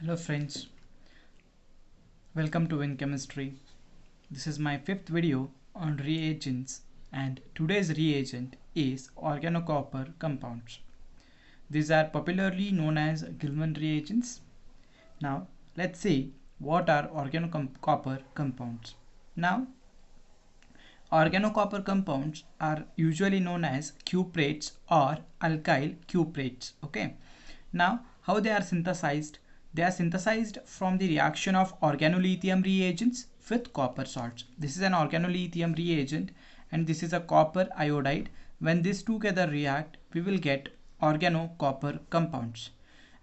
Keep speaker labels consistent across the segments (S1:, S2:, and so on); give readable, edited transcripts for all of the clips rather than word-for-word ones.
S1: Hello friends, welcome to Win Chemistry. This is my fifth video on reagents and today's reagent is organocopper compounds. These are popularly known as Gilman reagents. Now let's see what are organocopper compounds. Now organocopper compounds are usually known as cuprates or alkyl cuprates. Okay. Now how they are synthesized? They are synthesized from the reaction of organolithium reagents with copper salts. This is an organolithium reagent and this is a copper iodide. When these two together react, we will get organocopper compounds.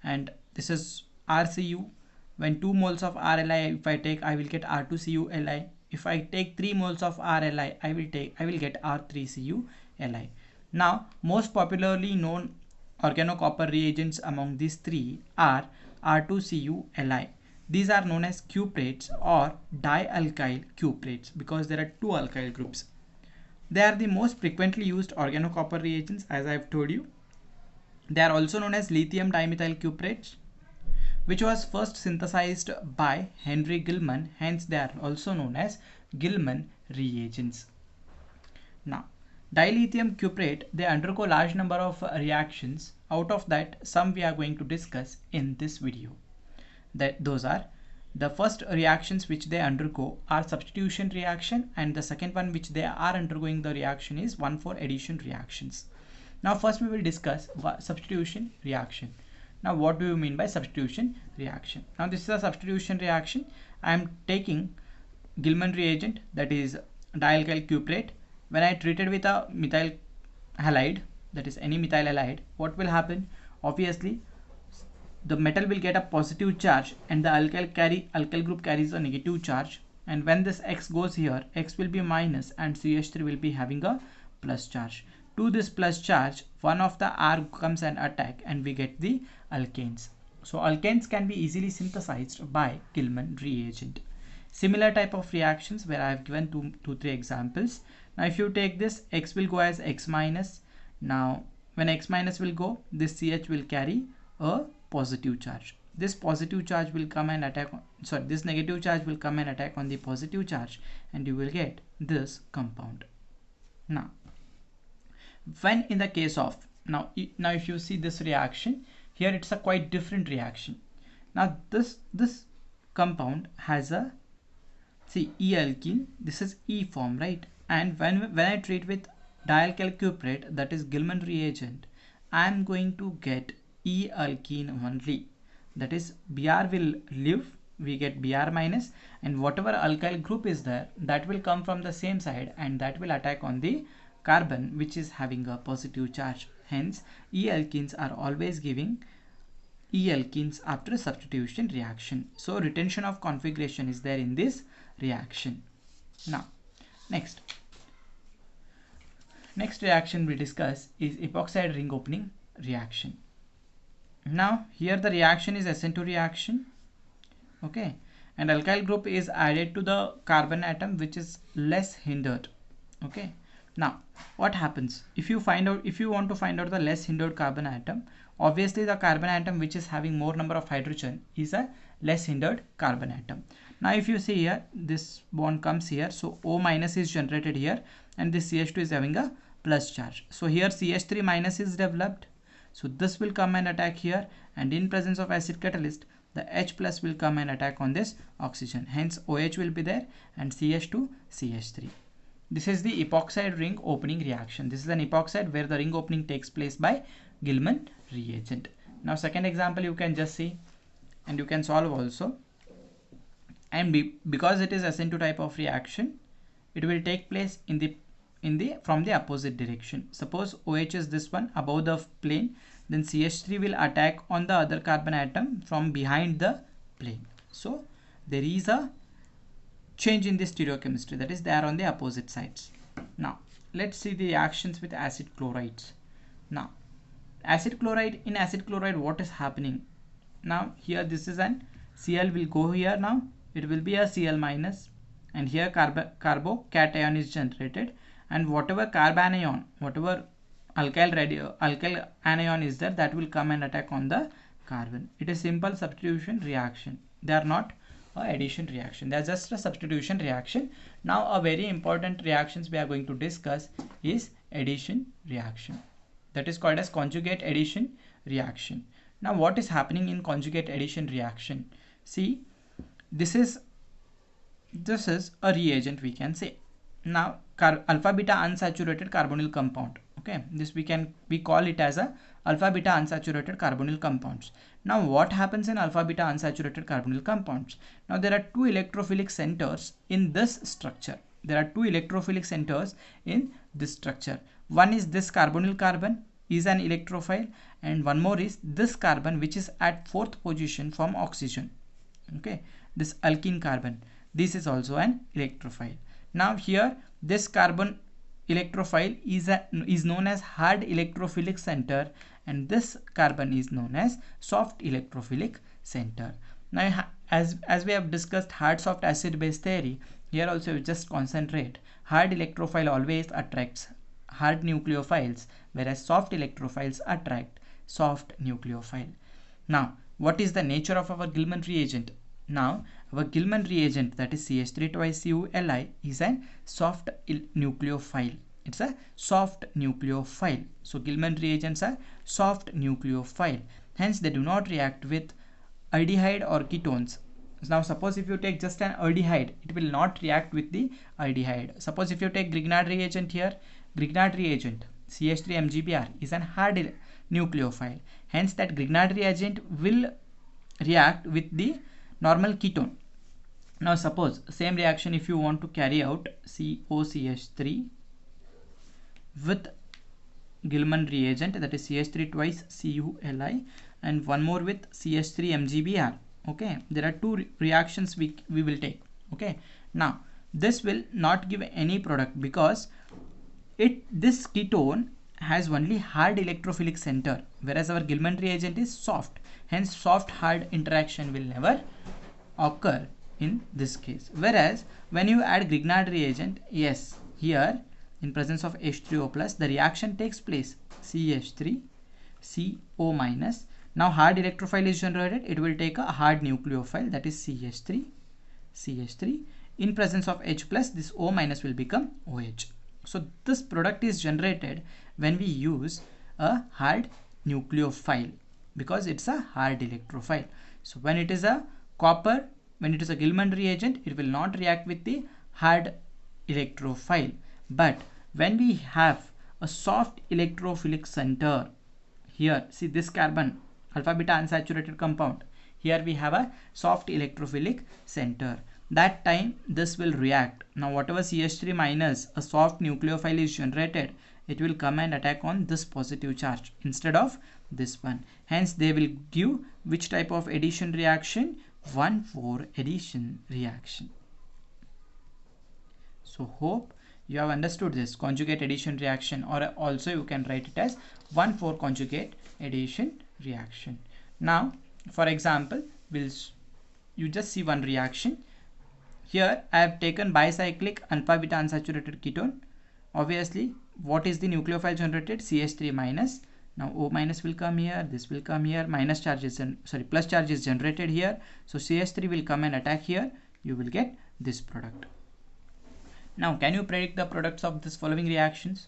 S1: And this is RCu. When 2 moles of RLi if I take, I will get R2CuLi. If I take 3 moles of RLi, I will get R3CuLi. Now, most popularly known organocopper reagents among these three are R2CuLi. These are known as cuprates or dialkyl cuprates because there are two alkyl groups. They are the most frequently used organocopper reagents, as I have told you. They are also known as lithium dimethyl cuprates, which was first synthesized by Henry Gilman. Hence, they are also known as Gilman reagents. Now, dilithium cuprate, they undergo large number of reactions. Out of that, some we are going to discuss in this video. Those are the first reactions which they undergo are substitution reaction, and the second one which they are undergoing the reaction is 1,4-addition reactions. Now first we will discuss substitution reaction. Now what do you mean by substitution reaction? Now this is a substitution reaction. I am taking Gilman reagent, that is dialkyl cuprate. When I treat it with a methyl halide, that is any methyl halide, what will happen? Obviously the metal will get a positive charge and the alkyl group carries a negative charge, and when this X goes here, X will be minus and CH3 will be having a plus charge. To this plus charge, one of the R comes and attack and we get the alkanes. So alkanes can be easily synthesized by Gilman reagent. Similar type of reactions where I have given two, three examples. Now if you take this, X will go as X minus. Now when X minus will go, this CH will carry a positive charge. This positive charge will come and attack, this negative charge will come and attack on the positive charge and you will get this compound. Now when in the case of, now if you see this reaction, here it's a quite different reaction. Now this compound has a, see, E alkene, this is E form, right? And when I treat with dialkyl cuprate, that is Gilman reagent, I am going to get E alkene only. That is Br will leave, we get Br minus, and whatever alkyl group is there, that will come from the same side and that will attack on the carbon which is having a positive charge. Hence E alkenes are always giving E alkenes after substitution reaction. So retention of configuration is there in this reaction. Now next reaction we discuss is epoxide ring opening reaction. Now here the reaction is SN2 reaction, okay, and alkyl group is added to the carbon atom which is less hindered, okay. Now what happens if you want to find out the less hindered carbon atom? Obviously the carbon atom which is having more number of hydrogen is a less hindered carbon atom. Now if you see here, this bond comes here, so O minus is generated here and this CH2 is having a plus charge. So here CH3 minus is developed. So this will come and attack here, and in presence of acid catalyst, the H plus will come and attack on this oxygen. Hence OH will be there and CH2, CH3. This is the epoxide ring opening reaction. This is an epoxide where the ring opening takes place by Gilman reagent. Now second example you can just see and you can solve also. And because it is SN2 type of reaction, it will take place from the opposite direction. Suppose OH is this one above the plane, then CH3 will attack on the other carbon atom from behind the plane. So there is a change in the stereochemistry, that is they are on the opposite sides. Now let's see the reactions with acid chlorides. Now acid chloride, in acid chloride what is happening? Now here this is an Cl will go here, now it will be a Cl minus, and here carbocation is generated, and whatever carbanion, whatever alkyl anion is there, that will come and attack on the carbon. It is simple substitution reaction. They are not a addition reaction. They are just a substitution reaction. Now a very important reactions we are going to discuss is addition reaction. That is called as conjugate addition reaction. Now what is happening in conjugate addition reaction? See, this is a reagent, we can say. Now alpha beta unsaturated carbonyl compound. Okay, this we call it as a alpha beta unsaturated carbonyl compounds. Now what happens in alpha beta unsaturated carbonyl compounds? Now there are two electrophilic centers in this structure. There are two electrophilic centers in this structure. One is this carbonyl carbon is an electrophile, and one more is this carbon which is at 4th position from oxygen. Okay, this alkene carbon, this is also an electrophile. Now here this carbon electrophile is known as hard electrophilic center, and this carbon is known as soft electrophilic center. Now as we have discussed hard soft acid base theory, here also you just concentrate. Hard electrophile always attracts hard nucleophiles, whereas soft electrophiles attract soft nucleophile. Now what is the nature of our Gilman reagent? Now our Gilman reagent, that is CH3 twice CuLi, is a soft nucleophile. It's a soft nucleophile. So Gilman reagents are soft nucleophile. Hence they do not react with aldehyde or ketones. Now suppose if you take just an aldehyde, it will not react with the aldehyde. Suppose if you take Grignard reagent here, Grignard reagent CH3MgBr is an hard nucleophile. Hence that Grignard reagent will react with the normal ketone. Now suppose same reaction if you want to carry out COCH3 with Gilman reagent, that is CH3 twice CuLi, and one more with CH3MgBr. Okay, there are two reactions we will take. Okay, now this will not give any product because this ketone has only hard electrophilic center, whereas our Gilman reagent is soft. Hence soft hard interaction will never occur in this case. Whereas when you add Grignard reagent, yes, here in presence of H3O plus, the reaction takes place. CH3 CO minus. Now hard electrophile is generated. It will take a hard nucleophile, that is CH3. In presence of H plus, this O minus will become OH. So this product is generated when we use a hard nucleophile because it's a hard electrophile. So when it is a copper, when it is a Gilman reagent, it will not react with the hard electrophile. But when we have a soft electrophilic center, here see this carbon alpha beta unsaturated compound, here we have a soft electrophilic center. That time this will react. Now whatever CH3 minus a soft nucleophile is generated, it will come and attack on this positive charge instead of this one. Hence they will give which type of addition reaction? 1,4 addition reaction. So hope you have understood this conjugate addition reaction, or also you can write it as 1,4 conjugate addition reaction. Now for example, you just see one reaction. Here I have taken bicyclic alpha beta unsaturated ketone. Obviously what is the nucleophile generated? CH3 minus. Now O minus will come here, this will come here, minus charges and plus charge is generated here. So CH3 will come and attack here. You will get this product. Now can you predict the products of this following reactions?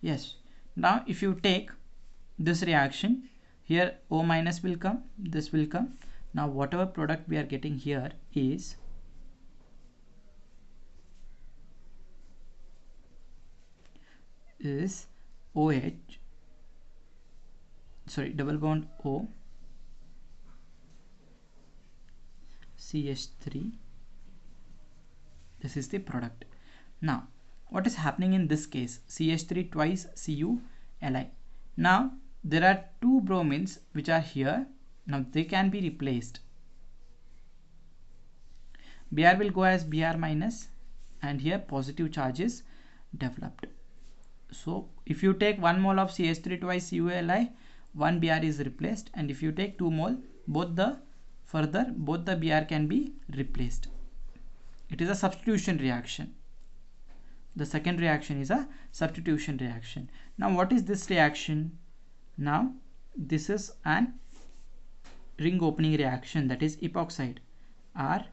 S1: Yes. Now if you take this reaction, here O minus will come, this will come. Now whatever product we are getting here is OH, double bond O, CH3. This is the product. Now what is happening in this case? CH3 twice CuLi. Now there are two bromines which are here. Now they can be replaced. Br will go as Br minus, and here positive charge is developed. So if you take 1 mole of CH3 twice CuLi, 1 Br is replaced, and if you take 2 mole, both the Br can be replaced. It is a substitution reaction. The second reaction is a substitution reaction. Now what is this reaction? Now this is an ring opening reaction, that is epoxide, ROH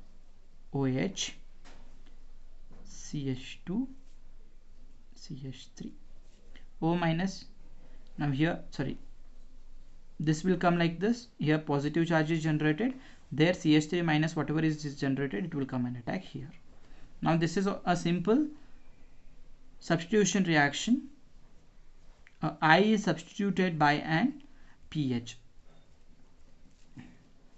S1: CH2 CH3 O minus. Now here, sorry, this will come like this. Here positive charge is generated, there CH3 minus whatever is generated, it will come and attack here. Now this is a simple substitution reaction. I is substituted by an pH.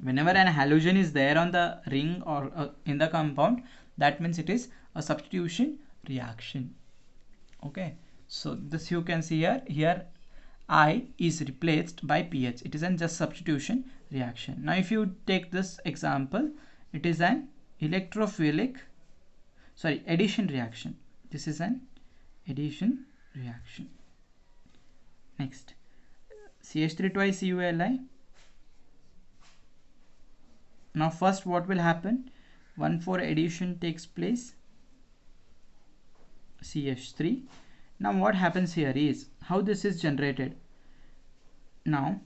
S1: Whenever an halogen is there on the ring or in the compound, that means it is a substitution reaction. Okay, so this you can see here I is replaced by pH. It is an just substitution reaction. Now if you take this example, it is an addition reaction. This is an addition reaction. Next, CH3 twice CuLi. Now first what will happen? 1,4 addition takes place, CH3. Now what happens here is, how this is generated. Now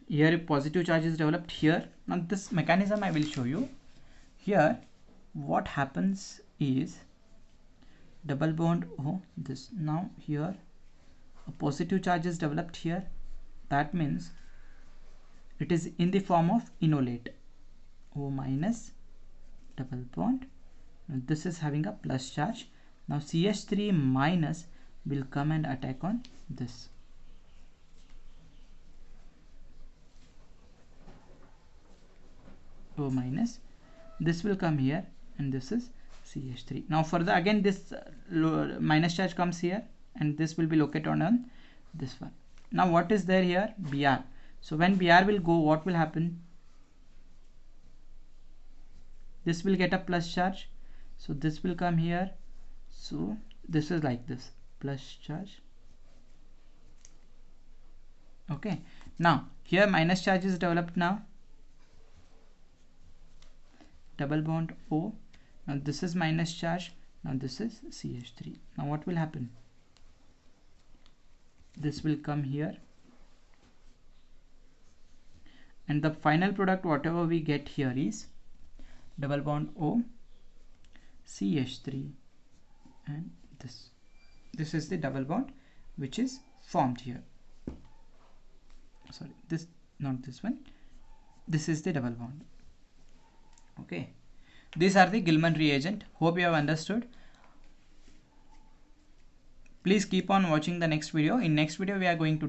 S1: here a positive charge is developed here. Now this mechanism I will show you. Here what happens is, double bond O, this. Now here a positive charge is developed here. That means it is in the form of enolate, O minus, double bond. Now this is having a plus charge. Now CH3 minus will come and attack on this. O minus, this will come here, and this is CH3. Now further again this minus charge comes here, and this will be located on this one. Now what is there here? Br. So when Br will go, what will happen? This will get a plus charge, so this will come here. So this is like this, plus charge. Okay, now here minus charge is developed. Now double bond O. Now this is minus charge. Now this is CH3. Now what will happen? This will come here, and the final product whatever we get here is double bond O, CH3, and this is the double bond which is formed here. Sorry, this, not this one. This is the double bond. Okay, these are the Gilman reagent. Hope you have understood. Please keep on watching the next video. In next video we are going to